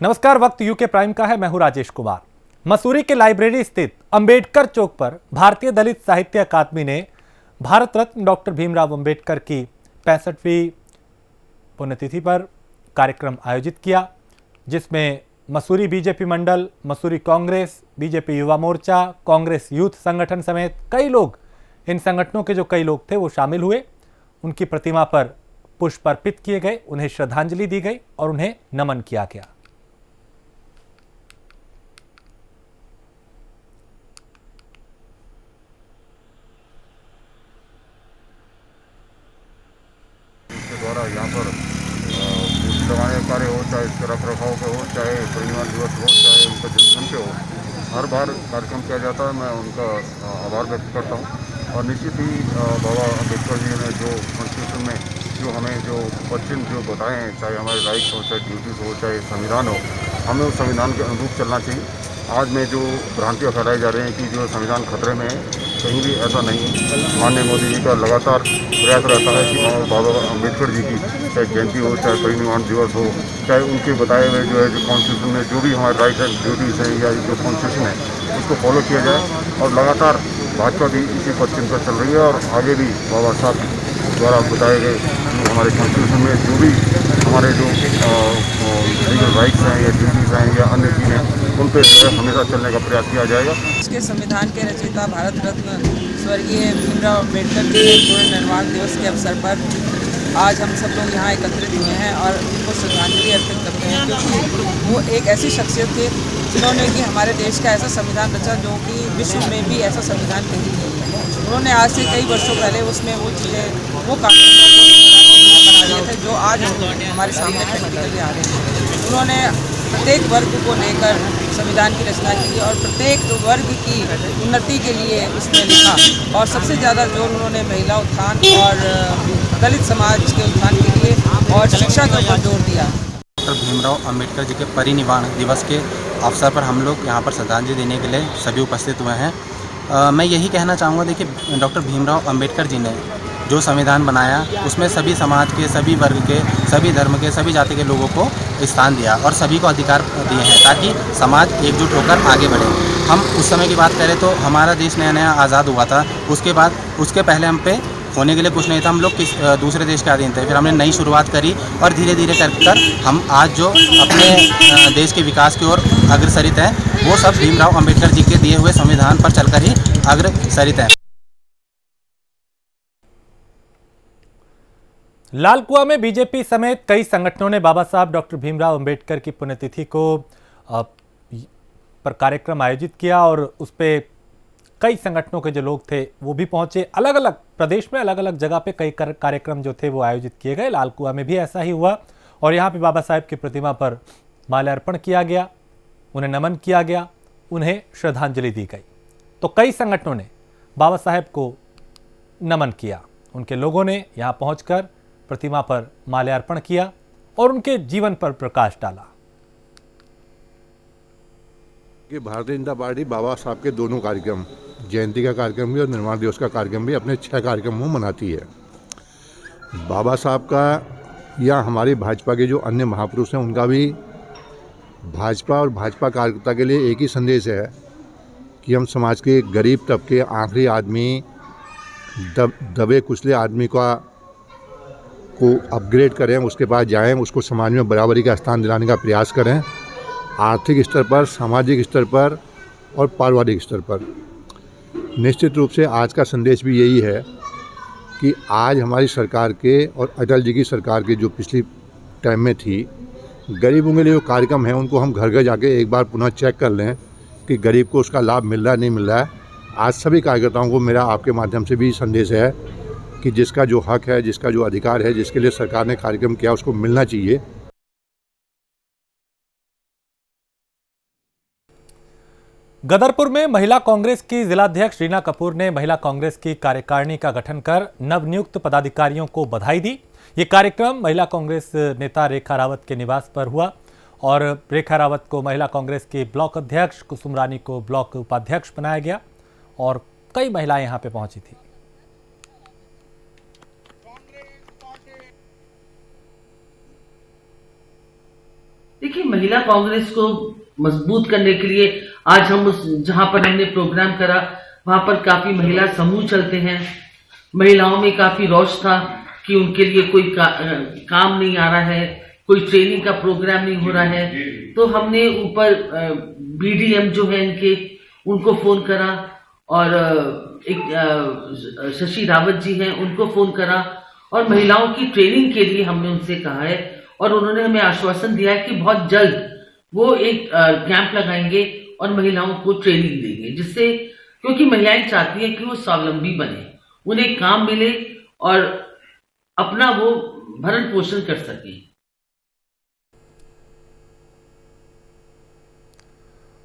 नमस्कार, वक्त UK prime का है। मैं हूं राजेश कुमार। मसूरी के लाइब्रेरी स्थित अंबेडकर चौक पर भारतीय दलित साहित्य अकादमी ने भारत रत्न डॉक्टर भीमराव अंबेडकर की 65वीं पुण्यतिथि पर कार्यक्रम आयोजित किया, जिसमें मसूरी बीजेपी मंडल, मसूरी कांग्रेस, बीजेपी युवा मोर्चा, कांग्रेस यूथ संगठन समेत कई लोग, इन संगठनों के जो कई लोग थे वो शामिल हुए। उनकी प्रतिमा पर पुष्प अर्पित किए गए, उन्हें श्रद्धांजलि दी गई और उन्हें नमन किया गया। द्वारा यहाँ पर मूर्ति लगाने का कार्य हो, चाहे इसके रख रखाव का हो, चाहे परिनिर्वाण दिवस हो, चाहे उनका जन्मदिन पे हो, हर बार कार्यक्रम किया जाता है। मैं उनका आभार व्यक्त करता हूँ। और निश्चित ही बाबा अम्बेडकर जी ने जो कॉन्स्टिट्यूशन में जो हमें जो वचन जो बताए हैं, चाहे हमारे राइट्स हो, चाहे ड्यूटीज़ हो, चाहे संविधान हो, हमें उस संविधान के अनुरूप चलना चाहिए। आज में जो भ्रांतियाँ फैलाई जा रही हैं कि जो संविधान खतरे में है, कहीं भी ऐसा नहीं है। माननीय मोदी जी का लगातार प्रयास रहता है कि बाबा अम्बेडकर जी की चाहे जयंती हो, चाहे परिनिर्वाण दिवस हो, चाहे उनके बताए हुए जो है जो कॉन्स्टिट्यूशन में जो भी हमारे राइट एंड ड्यूटीज़ हैं या जो कॉन्स्टिट्यूशन है उसको फॉलो किया जाए। और लगातार भाजपा भी इसी पश्चिम पर चल रही है और आगे भी बाबा साहब द्वारा बताए गए जो हमारे कॉन्स्टिट्यूशन में जो भी हमारे जो लीगल राइट्स हैं या ड्यूटीज़ हैं या अन्य चीज़ें, उन पर जो है हमेशा चलने का प्रयास किया जाएगा। इसके संविधान के रचयिता भारत रत्न स्वर्गीय भीमराव अम्बेडकर जी के पूर्ण निर्वाण दिवस के अवसर पर आज हम सब लोग यहाँ एकत्रित हुए हैं और उनको श्रद्धांजलि अर्पित करते हैं, क्योंकि वो एक ऐसी शख्सियत थे जिन्होंने कि हमारे देश का ऐसा संविधान रचा जो कि विश्व में भी ऐसा संविधान कहीं नहीं है। उन्होंने आज से कई वर्षों पहले उसमें वो चीज़ें, वो कानून बना दिए थे जो आज हमारे सामने प्रैक्टिकली आ रहे हैं। उन्होंने प्रत्येक वर्ग को लेकर संविधान की रचना की और प्रत्येक वर्ग की उन्नति के लिए उसने लिखा, और सबसे ज़्यादा जोर उन्होंने महिला उत्थान और दलित समाज के उत्थान के लिए और शिक्षा के ऊपर जोर दिया। डॉक्टर भीमराव अंबेडकर जी के परिनिर्वाण दिवस के अवसर पर हम लोग यहाँ पर श्रद्धांजलि देने के लिए सभी उपस्थित हुए हैं। मैं यही कहना चाहूँगा, देखिए डॉक्टर भीमराव अंबेडकर जी ने जो संविधान बनाया उसमें सभी समाज के, सभी वर्ग के, सभी धर्म के, सभी जाति के लोगों को स्थान दिया और सभी को अधिकार दिए हैं ताकि समाज एकजुट होकर आगे बढ़े। हम उस समय की बात करें तो हमारा देश नया नया आज़ाद हुआ था। उसके पहले हम पे होने के लिए कुछ नहीं था, हम लोग दूसरे देश के अधीन थे। फिर हमने नई शुरुआत करी और धीरे धीरे कर हम आज जो अपने देश के विकास की ओर अग्रसरित हैं, वो सब भीमराव अंबेडकर जी के दिए हुए संविधान पर चलकर ही अग्रसरित हैं। लालकुआं में बीजेपी समेत कई संगठनों ने बाबा साहब डॉक्टर भीमराव अंबेडकर की पुण्यतिथि को पर कार्यक्रम आयोजित किया और उस पे कई संगठनों के जो लोग थे वो भी पहुंचे। अलग अलग प्रदेश में अलग अलग जगह पे कई कार्यक्रम जो थे वो आयोजित किए गए। लालकुआं में भी ऐसा ही हुआ और यहाँ पे बाबा साहब की प्रतिमा पर माल्यार्पण किया गया, उन्हें नमन किया गया, उन्हें श्रद्धांजलि दी गई। तो कई संगठनों ने बाबा साहब को नमन किया। उनके लोगों ने यहाँ पहुँचकर प्रतिमा पर माल्यार्पण किया और उनके जीवन पर प्रकाश डाला। कि भारतीय जनता पार्टी बाबा साहब के दोनों कार्यक्रम, जयंती का कार्यक्रम भी और निर्वाण दिवस का कार्यक्रम भी, अपने 6 कार्यक्रमों में मनाती है। बाबा साहब का या हमारी भाजपा के जो अन्य महापुरुष हैं उनका भी भाजपा और भाजपा कार्यकर्ता के लिए एक ही संदेश है कि हम समाज के गरीब तबके, आखिरी आदमी, दबे कुचले आदमी को अपग्रेड करें, उसके पास जाएं, उसको समाज में बराबरी का स्थान दिलाने का प्रयास करें, आर्थिक स्तर पर, सामाजिक स्तर पर और पारिवारिक स्तर पर। निश्चित रूप से आज का संदेश भी यही है कि आज हमारी सरकार के और अटल जी की सरकार के जो पिछली टाइम में थी, गरीबों के लिए जो कार्यक्रम है उनको हम घर घर जाके एक बार पुनः चेक कर लें कि गरीब को उसका लाभ मिल रहा है, नहीं मिल रहा है। आज सभी कार्यकर्ताओं को मेरा आपके माध्यम से भी संदेश है कि जिसका जो हक है, जिसका जो अधिकार है, जिसके लिए सरकार ने कार्यक्रम किया उसको मिलना चाहिए। गदरपुर में महिला कांग्रेस की जिलाध्यक्ष रीना कपूर ने महिला कांग्रेस की कार्यकारिणी का गठन कर नवनियुक्त पदाधिकारियों को बधाई दी। ये कार्यक्रम महिला कांग्रेस नेता रेखा रावत के निवास पर हुआ और रेखा रावत को महिला कांग्रेस की ब्लॉक अध्यक्ष, कुसुम रानी को ब्लॉक उपाध्यक्ष बनाया गया और कई महिलाएं यहां पे पहुंची थी। देखिए, महिला कांग्रेस को मजबूत करने के लिए आज हम उस जहां पर हमने प्रोग्राम करा वहां पर काफी महिला समूह चलते हैं। महिलाओं में काफी रोष था कि उनके लिए कोई काम नहीं आ रहा है, कोई ट्रेनिंग का प्रोग्राम नहीं हो रहा है। तो हमने ऊपर बीडीएम जो है इनके उनको फोन करा और एक शशि रावत जी हैं उनको फोन करा और महिलाओं की ट्रेनिंग के लिए हमने उनसे कहा है और उन्होंने हमें आश्वासन दिया है कि बहुत जल्द वो एक कैंप लगाएंगे और महिलाओं को ट्रेनिंग देंगे, जिससे क्योंकि महिलाएं चाहती हैं कि वो स्वावलंबी बने, उन्हें काम मिले और अपना वो भरण पोषण कर सके।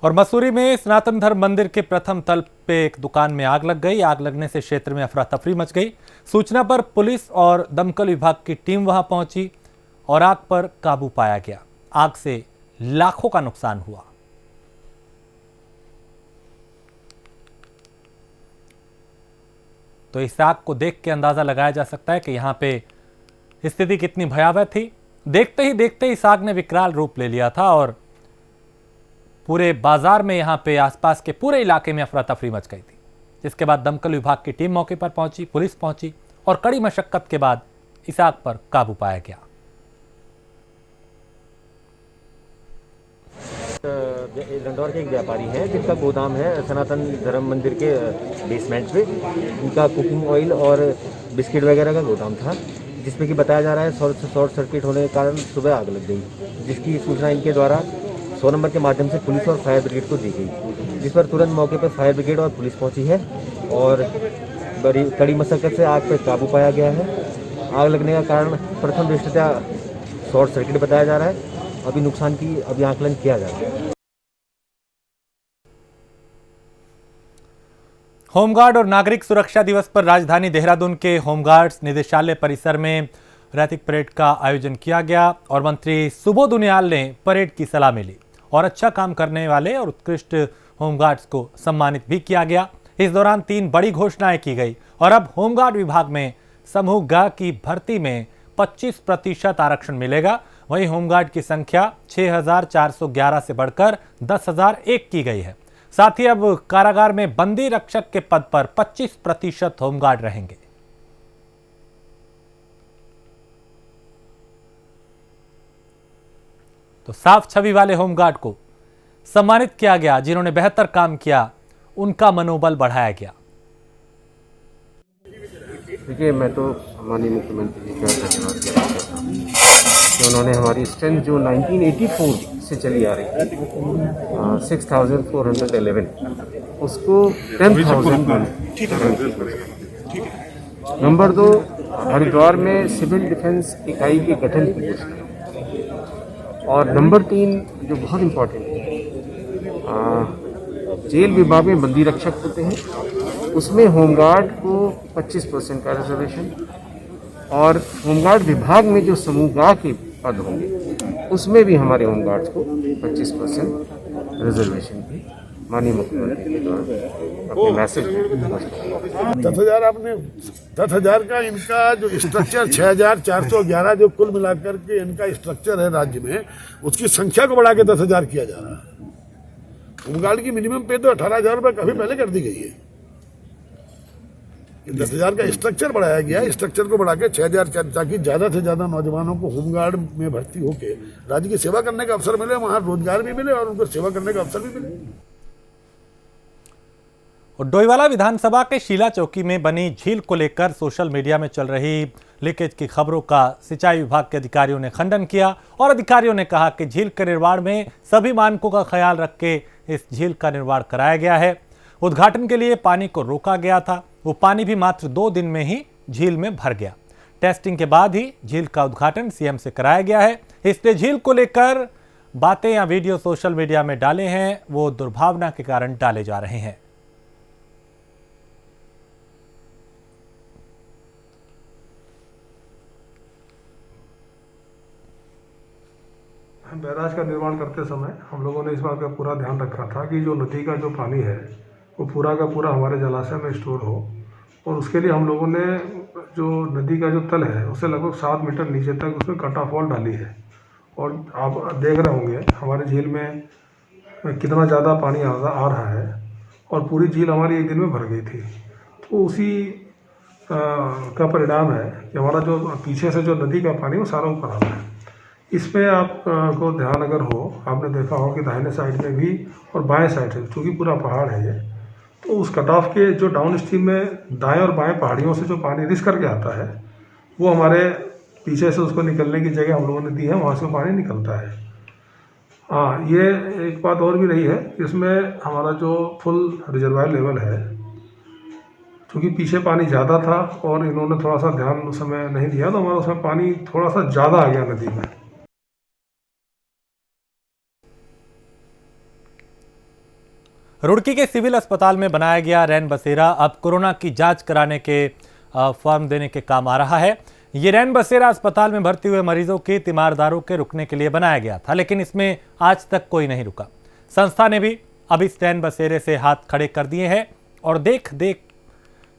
और मसूरी में सनातन धर्म मंदिर के प्रथम तल पे एक दुकान में आग लग गई। आग लगने से क्षेत्र में अफरा तफरी मच गई। सूचना पर पुलिस और दमकल विभाग की टीम वहां पहुंची और आग पर काबू पाया गया। आग से लाखों का नुकसान हुआ। तो इस आग को देख के अंदाजा लगाया जा सकता है कि यहां पे स्थिति कितनी भयावह थी। देखते ही देखते इस आग ने विकराल रूप ले लिया था और पूरे बाजार में यहां पे आसपास के पूरे इलाके में अफरा तफरी मच गई थी। जिसके बाद दमकल विभाग की टीम मौके पर पहुंची, पुलिस पहुंची और कड़ी मशक्कत के बाद इस आग पर काबू पाया गया। लंडौर के एक व्यापारी हैं जिनका गोदाम है सनातन धर्म मंदिर के बेसमेंट पे। उनका कुकिंग ऑयल और बिस्किट वगैरह का गोदाम था, जिसमें कि बताया जा रहा है शॉर्ट सर्किट होने के कारण सुबह आग लग गई, जिसकी सूचना इनके द्वारा 100 नंबर के माध्यम से पुलिस और फायर ब्रिगेड को दी गई, जिस पर तुरंत मौके पर फायर ब्रिगेड और पुलिस पहुंची है और बड़ी कड़ी मशक्कत से आग पर काबू पाया गया है। आग लगने का कारण प्रथम दृष्टया शॉर्ट सर्किट बताया जा रहा है। अभी नुकसान की आकलन किया जा रहा है। होमगार्ड और नागरिक सुरक्षा दिवस पर राजधानी देहरादून के होमगार्ड्स निदेशालय परिसर में रैतिक परेड का आयोजन किया गया और मंत्री सुबोध उनियाल ने परेड की सलामी ली और अच्छा काम करने वाले और उत्कृष्ट होमगार्ड्स को सम्मानित भी किया गया। इस दौरान 3 बड़ी घोषणाएं की गई और अब होमगार्ड विभाग में समूह ग की भर्ती में 25% आरक्षण मिलेगा। वहीं होमगार्ड की संख्या 6,411 से बढ़कर 10,001 की गई है। साथ ही अब कारागार में बंदी रक्षक के पद पर 25% होमगार्ड रहेंगे। तो साफ छवि वाले होमगार्ड को सम्मानित किया गया। जिन्होंने बेहतर काम किया उनका मनोबल बढ़ाया गया। देखिए, मैं तो माननीय मुख्यमंत्री जी का धन्यवाद करता हूँ कि उन्होंने हमारी स्ट्रेंथ जो 1984 से चली आ रही है 6,411 उसको 10,000। नंबर 2, हरिद्वार में सिविल डिफेंस इकाई के गठन की घोषणा। और नंबर 3 जो बहुत इम्पोर्टेंट है, जेल विभाग में बंदी रक्षक होते हैं, उसमें होमगार्ड को 25% का रिजर्वेशन और होमगार्ड विभाग में जो समूहगाह के पद होंगे उसमें भी हमारे होमगार्ड्स को 25% रिजर्वेशन की माननीय मुख्यमंत्री के द्वारा अपने मैसेज 10,000 आपने 10,000 का इनका जो स्ट्रक्चर 6,411 जो कुल मिलाकर के इनका स्ट्रक्चर है राज्य में, उसकी संख्या को बढ़ा के 10,000 किया जा रहा है। होमगार्ड की मिनिमम पे तो 18,000 रुपये काफी पहले कर दी गई है। 10,000 का स्ट्रक्चर बढ़ाया गया है। स्ट्रक्चर को बढ़ा के 6,000 ताकि ज्यादा से ज्यादा नौजवानों को होमगार्ड में भर्ती होके राज्य की सेवा करने का अवसर मिले, वहां रोजगार भी मिले और उनको सेवा करने का अवसर भी मिले। और डोईवाला विधानसभा के शीला चौकी में बनी झील को लेकर सोशल मीडिया में चल रही लीकेज की खबरों का सिंचाई विभाग के अधिकारियों ने खंडन किया और अधिकारियों ने कहा कि झील के निर्माण में सभी मानकों का ख्याल रख के इस झील का निर्माण कराया गया है। उद्घाटन के लिए पानी को रोका गया था, वो पानी भी मात्र 2 दिन में ही झील में भर गया। टेस्टिंग के बाद ही झील का उद्घाटन सीएम से कराया गया है। इसलिए झील को लेकर बातें या वीडियो सोशल मीडिया में डाले हैं वो दुर्भावना के कारण डाले जा रहे हैं। बैराज का निर्माण करते समय हम लोगों ने इस बात का पूरा ध्यान रखा था कि जो नदी का जो पानी है वो पूरा का पूरा हमारे जलाशय में स्टोर हो और उसके लिए हम लोगों ने जो नदी का जो तल है उससे लगभग 7 मीटर नीचे तक उसमें कट ऑफ वॉल डाली है और आप देख रहे होंगे हमारे झील में कितना ज़्यादा पानी आ रहा है और पूरी झील हमारी एक दिन में भर गई थी। तो उसी का परिणाम है कि हमारा जो पीछे से जो नदी का पानी वो सारा ऊपर आ रहा है। इसमें आप को ध्यान अगर हो, आपने देखा हो कि दाहिने साइड में भी और बाएं साइड से, क्योंकि पूरा पहाड़ है ये, तो उस कट ऑफ के जो डाउन स्ट्रीम में दाएं और बाएं पहाड़ियों से जो पानी रिस करके आता है वो हमारे पीछे से उसको निकलने की जगह हम लोगों ने दी है, वहाँ से पानी निकलता है। हाँ, ये एक बात और भी रही है, इसमें हमारा जो फुल रिजर्वायर लेवल है, क्योंकि पीछे पानी ज़्यादा था और इन्होंने थोड़ा सा ध्यान उस समय नहीं दिया तो हमारा उसमें पानी थोड़ा सा ज़्यादा आ गया नदी में। रुड़की के सिविल अस्पताल में बनाया गया रैन बसेरा अब कोरोना की जांच कराने के फॉर्म देने के काम आ रहा है। ये रैन बसेरा अस्पताल में भर्ती हुए मरीजों के तीमारदारों के रुकने के लिए बनाया गया था, लेकिन इसमें आज तक कोई नहीं रुका। संस्था ने भी अब इस रैन बसेरे से हाथ खड़े कर दिए हैं और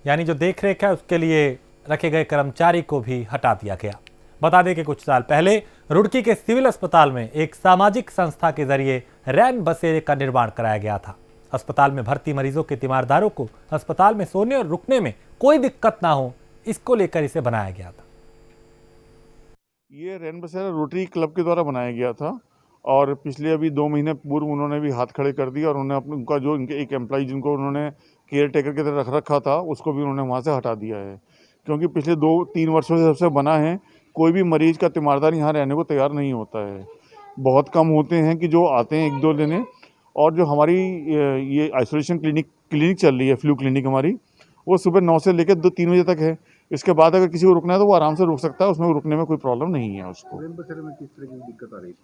यानी जो देख रेख है उसके लिए रखे गए कर्मचारी को भी हटा दिया गया। बता दें कि कुछ साल पहले रुड़की के सिविल अस्पताल में एक सामाजिक संस्था के जरिए रैन बसेरे का निर्माण कराया गया था। अस्पताल में भर्ती मरीजों के तीमारदारों को अस्पताल में सोने और रुकने में कोई दिक्कत ना हो, इसको लेकर इसे बनाया गया था। ये रैन बसेरा रोटरी क्लब के द्वारा बनाया गया था और पिछले अभी 2 महीने पूर्व उन्होंने भी हाथ खड़े कर दिया और उन्होंने उनका जो इनके एक एम्प्लॉय जिनको उन्होंने केयर टेकर की तरह रख रखा था उसको भी उन्होंने वहाँ से हटा दिया है, क्योंकि पिछले 2-3 वर्षों से सबसे बना है कोई भी मरीज का तीमारदार यहाँ रहने को तैयार नहीं होता है। बहुत कम होते हैं कि जो आते हैं 1-2 लेने, और जो हमारी ये आइसोलेशन क्लिनिक चल रही है, फ्लू क्लिनिक हमारी, वो सुबह 9 से लेकर 2-3 बजे तक है। इसके बाद अगर किसी को रुकना है तो वो आराम से रुक सकता है, उसमें रुकने में कोई प्रॉब्लम नहीं है उसको। रैन बसेरे में किस तरह की दिक्कत आ रही है?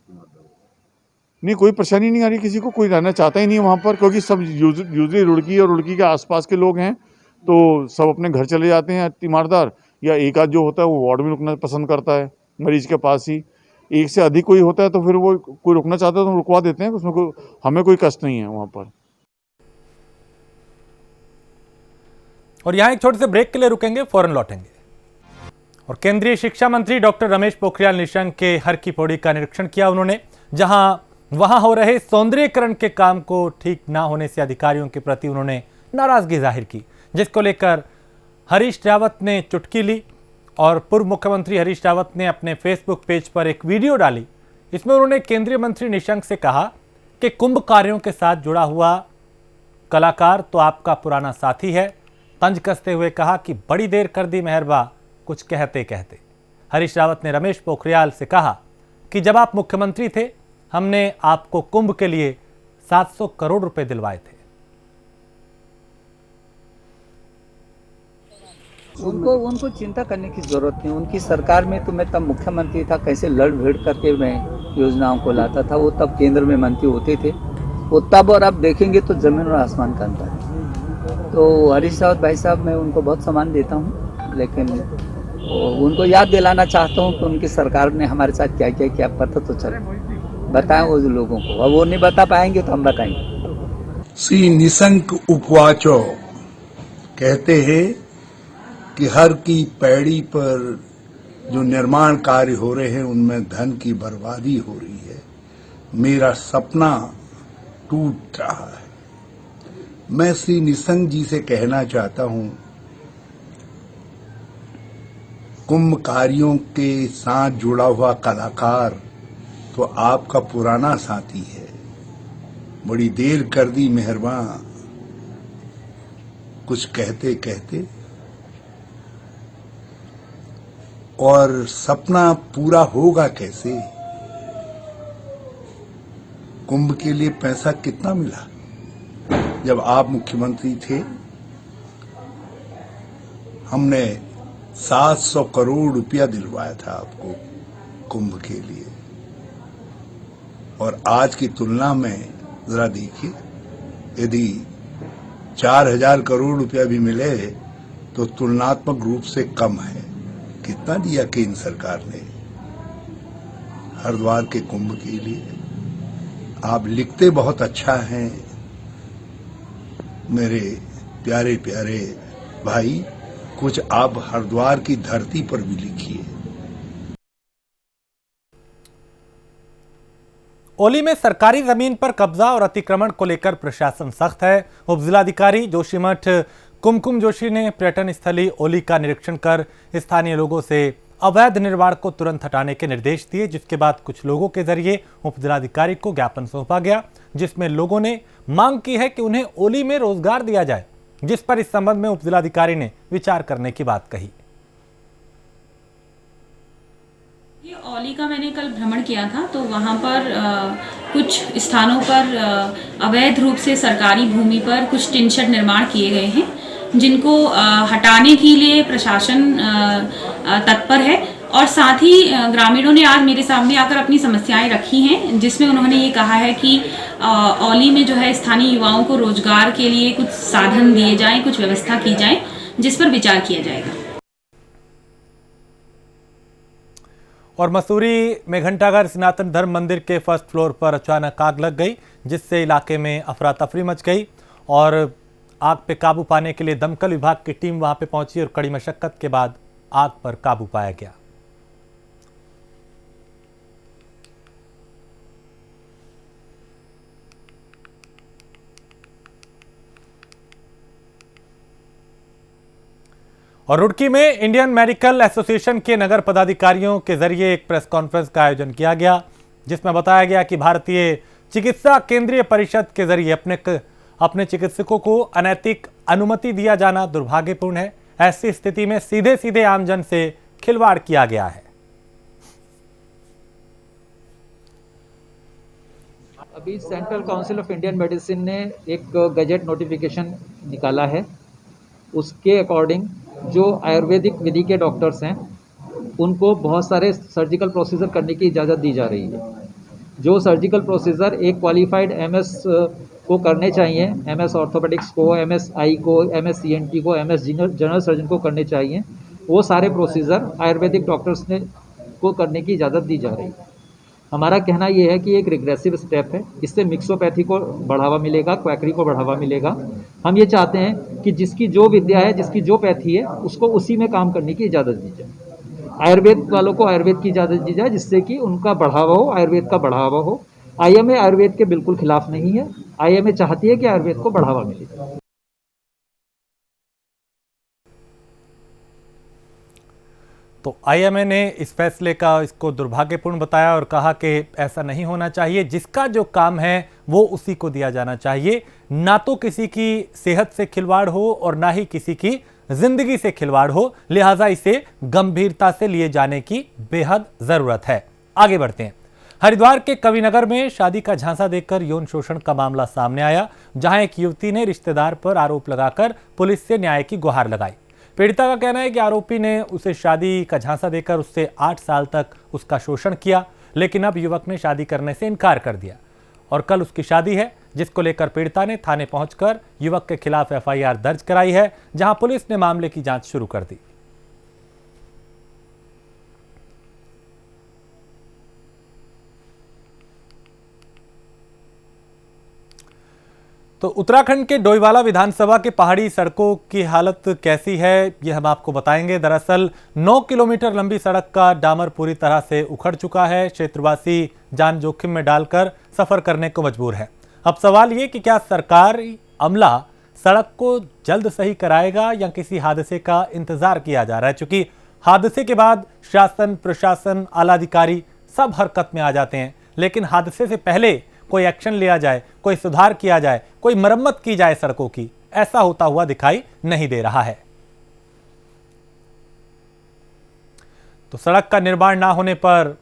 नहीं, कोई परेशानी नहीं आ रही किसी को, कोई रहना चाहता ही नहीं है वहाँ पर, क्योंकि सब यूजली रुड़की और रुड़की के आसपास के लोग हैं, तो सब अपने घर चले जाते हैं तीमारदार, या एक आध जो होता है वो वार्ड में रुकना पसंद करता है मरीज के पास ही। एक से अधिक कोई होता है तो फिर वो कोई रुकना चाहता है तो रुकवा देते हैं, उसमें हमें कोई कष्ट नहीं है वहाँ पर। और यहाँ एक छोटे से ब्रेक के लिए रुकेंगे, फौरन लौटेंगे। और केंद्रीय शिक्षा मंत्री डॉक्टर रमेश पोखरियाल निशंक के हर की पौड़ी का निरीक्षण किया उन्होंने, वहां हो रहे सौंदर्यीकरण के काम को ठीक ना होने से अधिकारियों के प्रति उन्होंने नाराजगी जाहिर की, जिसको लेकर हरीश रावत ने चुटकी ली और पूर्व मुख्यमंत्री हरीश रावत ने अपने फेसबुक पेज पर एक वीडियो डाली। इसमें उन्होंने केंद्रीय मंत्री निशंक से कहा कि कुंभ कार्यों के साथ जुड़ा हुआ कलाकार तो आपका पुराना साथी है। तंज कसते हुए कहा कि बड़ी देर कर दी मेहरबा कुछ कहते कहते। हरीश रावत ने रमेश पोखरियाल से कहा कि जब आप मुख्यमंत्री थे हमने आपको कुंभ के लिए 700 करोड़ रुपए दिलवाए थे। उनको चिंता करने की जरूरत नहीं। उनकी सरकार में तो मैं तब मुख्यमंत्री था, कैसे लड़ भिड़ करके मैं योजनाओं को लाता था। वो तब केंद्र में मंत्री होते थे, वो तब और अब देखेंगे तो जमीन और आसमान का अंतर है। तो हरीश रावत भाई साहब मैं उनको बहुत सम्मान देता हूँ, लेकिन उनको याद दिलाना चाहता हूँ कि उनकी सरकार ने हमारे साथ क्या क्या किया, पता तो चले, बताएं वो लोगों को। अब वो नहीं बता पाएंगे तो हम बताएंगे। श्री निशंक उपवाचो कहते हैं कि हर की पैड़ी पर जो निर्माण कार्य हो रहे हैं उनमें धन की बर्बादी हो रही है। मेरा सपना टूट रहा है। मैं श्री निशंक जी से कहना चाहता हूं, कुंभ कार्यों के साथ जुड़ा हुआ कलाकार तो आपका पुराना साथी है। बड़ी देर कर दी मेहरबान कुछ कहते कहते। और सपना पूरा होगा कैसे? कुंभ के लिए पैसा कितना मिला? जब आप मुख्यमंत्री थे हमने 700 करोड़ रुपया दिलवाया था आपको कुंभ के लिए। और आज की तुलना में जरा देखिए, यदि 4000 करोड़ रुपया भी मिले तो तुलनात्मक रूप से कम है। कितना दिया केंद्र सरकार ने हरिद्वार के कुंभ के लिए? आप लिखते बहुत अच्छा हैं मेरे प्यारे प्यारे भाई, कुछ आप हरिद्वार की धरती पर भी लिखिए। ओली में सरकारी जमीन पर कब्जा और अतिक्रमण को लेकर प्रशासन सख्त है। उपजिलाधिकारी जोशीमठ कुमकुम जोशी ने पर्यटन स्थली ओली का निरीक्षण कर स्थानीय लोगों से अवैध निर्माण को तुरंत हटाने के निर्देश दिए, जिसके बाद कुछ लोगों के जरिए उपजिलाधिकारी को ज्ञापन सौंपा गया, जिसमें लोगों ने मांग की है कि उन्हें ओली में रोजगार दिया जाए, जिस पर इस संबंध में उपजिलाधिकारी ने विचार करने की बात कही। ये ओली का मैंने कल भ्रमण किया था, तो वहाँ पर कुछ स्थानों पर अवैध रूप से सरकारी भूमि पर कुछ टिन शेड निर्माण किए गए हैं, जिनको हटाने के लिए प्रशासन तत्पर है। और साथ ही ग्रामीणों ने आज मेरे सामने आकर अपनी समस्याएं रखी हैं, जिसमें उन्होंने ये कहा है कि ओली में जो है स्थानीय युवाओं को रोजगार के लिए कुछ साधन दिए जाएं, कुछ व्यवस्था की जाए, जिस पर विचार किया जाएगा। और मसूरी में घंटाघर सनातन धर्म मंदिर के फर्स्ट फ्लोर पर अचानक आग लग गई, जिससे इलाके में अफरा तफरी मच गई और आग पे काबू पाने के लिए दमकल विभाग की टीम वहां पे पहुंची और कड़ी मशक्कत के बाद आग पर काबू पाया गया। और रुड़की में इंडियन मेडिकल एसोसिएशन के नगर पदाधिकारियों के जरिए एक प्रेस कॉन्फ्रेंस का आयोजन किया गया, जिसमें बताया गया कि भारतीय चिकित्सा केंद्रीय परिषद के जरिए अपने चिकित्सकों को अनैतिक अनुमति दिया जाना दुर्भाग्यपूर्ण है। ऐसी स्थिति में सीधे सीधे आमजन से खिलवाड़ किया गया है। अभी central council of Indian medicine ने एक गजेट नोटिफिकेशन निकाला है। उसके अकॉर्डिंग जो आयुर्वेदिक विधि के डॉक्टर्स हैं उनको बहुत सारे सर्जिकल प्रोसीजर करने की इजाज़त दी जा रही है। जो सर्जिकल प्रोसीजर एक क्वालिफाइड एमएस को करने चाहिए, एमएस ऑर्थोपेडिक्स को, एमएस आई को, एमएस सीएनटी को, एमएस जनरल सर्जन को करने चाहिए, वो सारे प्रोसीजर आयुर्वेदिक डॉक्टर्स ने को करने की इजाज़त दी जा रही है। हमारा कहना ये है कि एक रिग्रेसिव स्टेप है, इससे मिक्सोपैथी को बढ़ावा मिलेगा, क्वैकरी को बढ़ावा मिलेगा। हम ये चाहते हैं कि जिसकी जो विद्या है, जिसकी जो पैथी है, उसको उसी में काम करने की इजाज़त दी जाए। आयुर्वेद वालों को आयुर्वेद की इजाज़त दी जाए, जिससे कि उनका बढ़ावा हो, आयुर्वेद का बढ़ावा हो। आईएमए आयुर्वेद के बिल्कुल खिलाफ नहीं है। आईएमए चाहती है कि आयुर्वेद को बढ़ावा मिले। तो आईएमए ने इस फैसले का इसको दुर्भाग्यपूर्ण बताया और कहा कि ऐसा नहीं होना चाहिए। जिसका जो काम है वो उसी को दिया जाना चाहिए, ना तो किसी की सेहत से खिलवाड़ हो और ना ही किसी की जिंदगी से खिलवाड़ हो। लिहाजा इसे गंभीरता से लिए जाने की बेहद जरूरत है। आगे बढ़ते हैं। हरिद्वार के कविनगर में शादी का झांसा देकर यौन शोषण का मामला सामने आया, जहां एक युवती ने रिश्तेदार पर आरोप लगाकर पुलिस से न्याय की गुहार लगाई। पीड़िता का कहना है कि आरोपी ने उसे शादी का झांसा देकर उससे 8 साल तक उसका शोषण किया, लेकिन अब युवक ने शादी करने से इनकार कर दिया और कल उसकी शादी है, जिसको लेकर पीड़िता ने थाने पहुंचकर युवक के खिलाफ एफआईआर दर्ज कराई है, जहां पुलिस ने मामले की जांच शुरू कर दी। तो उत्तराखंड के डोईवाला विधानसभा के पहाड़ी सड़कों की हालत कैसी है, यह हम आपको बताएंगे। दरअसल 9 किलोमीटर लंबी सड़क का डामर पूरी तरह से उखड़ चुका है। क्षेत्रवासी जान जोखिम में डालकर सफर करने को मजबूर है। अब सवाल ये कि क्या सरकारी अमला सड़क को जल्द सही कराएगा या किसी हादसे का इंतजार किया जा रहा है, क्योंकि हादसे के बाद शासन, प्रशासन, आला अधिकारी सब हरकत में आ जाते हैं, लेकिन हादसे से पहले कोई एक्शन लिया जाए, कोई सुधार किया जाए, कोई मरम्मत की जाए सड़कों की, ऐसा होता हुआ दिखाई नहीं दे रहा है। तो सड़क का निर्माण ना होने पर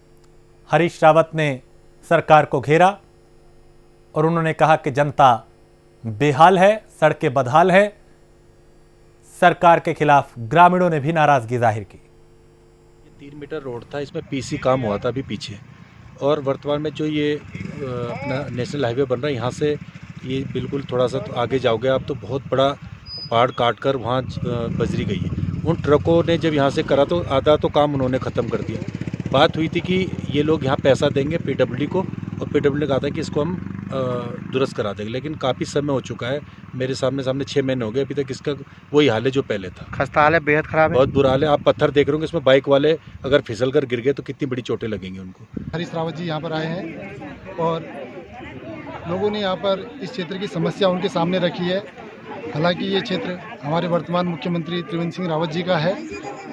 हरीश रावत ने सरकार को घेरा और उन्होंने कहा कि जनता बेहाल है, सड़कें बदहाल है। सरकार के खिलाफ ग्रामीणों ने भी नाराजगी जाहिर की। 3 मीटर रोड था, इसमें पीसी काम हुआ था अभी पीछे, और वर्तमान में जो ये अपना नेशनल हाईवे बन रहा है, यहाँ से ये बिल्कुल थोड़ा सा तो आगे जाओगे आप तो बहुत बड़ा पहाड़ काट कर वहाँ बजरी गई है। उन ट्रकों ने जब यहाँ से करा तो आधा तो काम उन्होंने ख़त्म कर दिया। बात हुई थी कि ये लोग यहाँ पैसा देंगे पीडब्ल्यूडी को, और पीडब्ल्यूडी ने कहा था कि इसको हम दुरुस्त करा देंगे, लेकिन काफ़ी समय हो चुका है। मेरे सामने 6 महीने हो गए, अभी तक इसका वही हाल है जो पहले था। खस्ता हाल है, बेहद खराब है, बहुत बुरा हाल है। आप पत्थर देख रहे होंगे, इसमें बाइक वाले अगर फिसल कर गिर गए तो कितनी बड़ी चोटें लगेंगी उनको। हरीश रावत जी यहाँ पर आए हैं और लोगों ने यहाँ पर इस क्षेत्र की समस्या उनके सामने रखी है। हालांकि ये क्षेत्र हमारे वर्तमान मुख्यमंत्री त्रिवेंद्र सिंह रावत जी का है,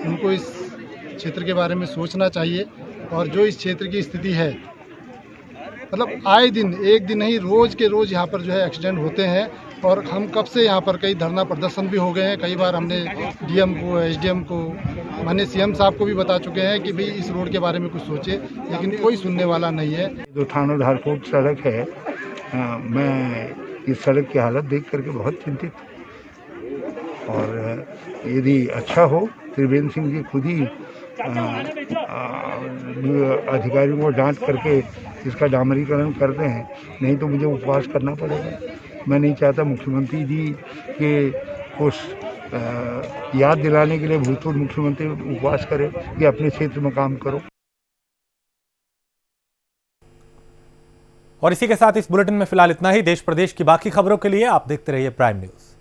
उनको इस क्षेत्र के बारे में सोचना चाहिए। और जो इस क्षेत्र की स्थिति है, मतलब आए दिन, एक दिन नहीं, रोज़ के रोज़ यहाँ पर जो है एक्सीडेंट होते हैं। और हम कब से यहाँ पर कई धरना प्रदर्शन भी हो गए हैं, कई बार हमने डीएम को, एसडीएम को, माननीय सीएम साहब को भी बता चुके हैं कि भाई इस रोड के बारे में कुछ सोचे, लेकिन कोई सुनने वाला नहीं है। जो थाना धारकोट सड़क है, मैं इस सड़क की हालत देख करके बहुत चिंतित हूँ। और यदि अच्छा हो, त्रिवेंद्र सिंह जी खुद ही अधिकारियों को डांट करके इसका डामरीकरण करते हैं, नहीं तो मुझे उपवास करना पड़ेगा। मैं नहीं चाहता मुख्यमंत्री जी के कुछ याद दिलाने के लिए भूतपूर्व मुख्यमंत्री उपवास करें कि अपने क्षेत्र में काम करो। और इसी के साथ इस बुलेटिन में फिलहाल इतना ही। देश प्रदेश की बाकी खबरों के लिए आप देखते रहिए प्राइम न्यूज़।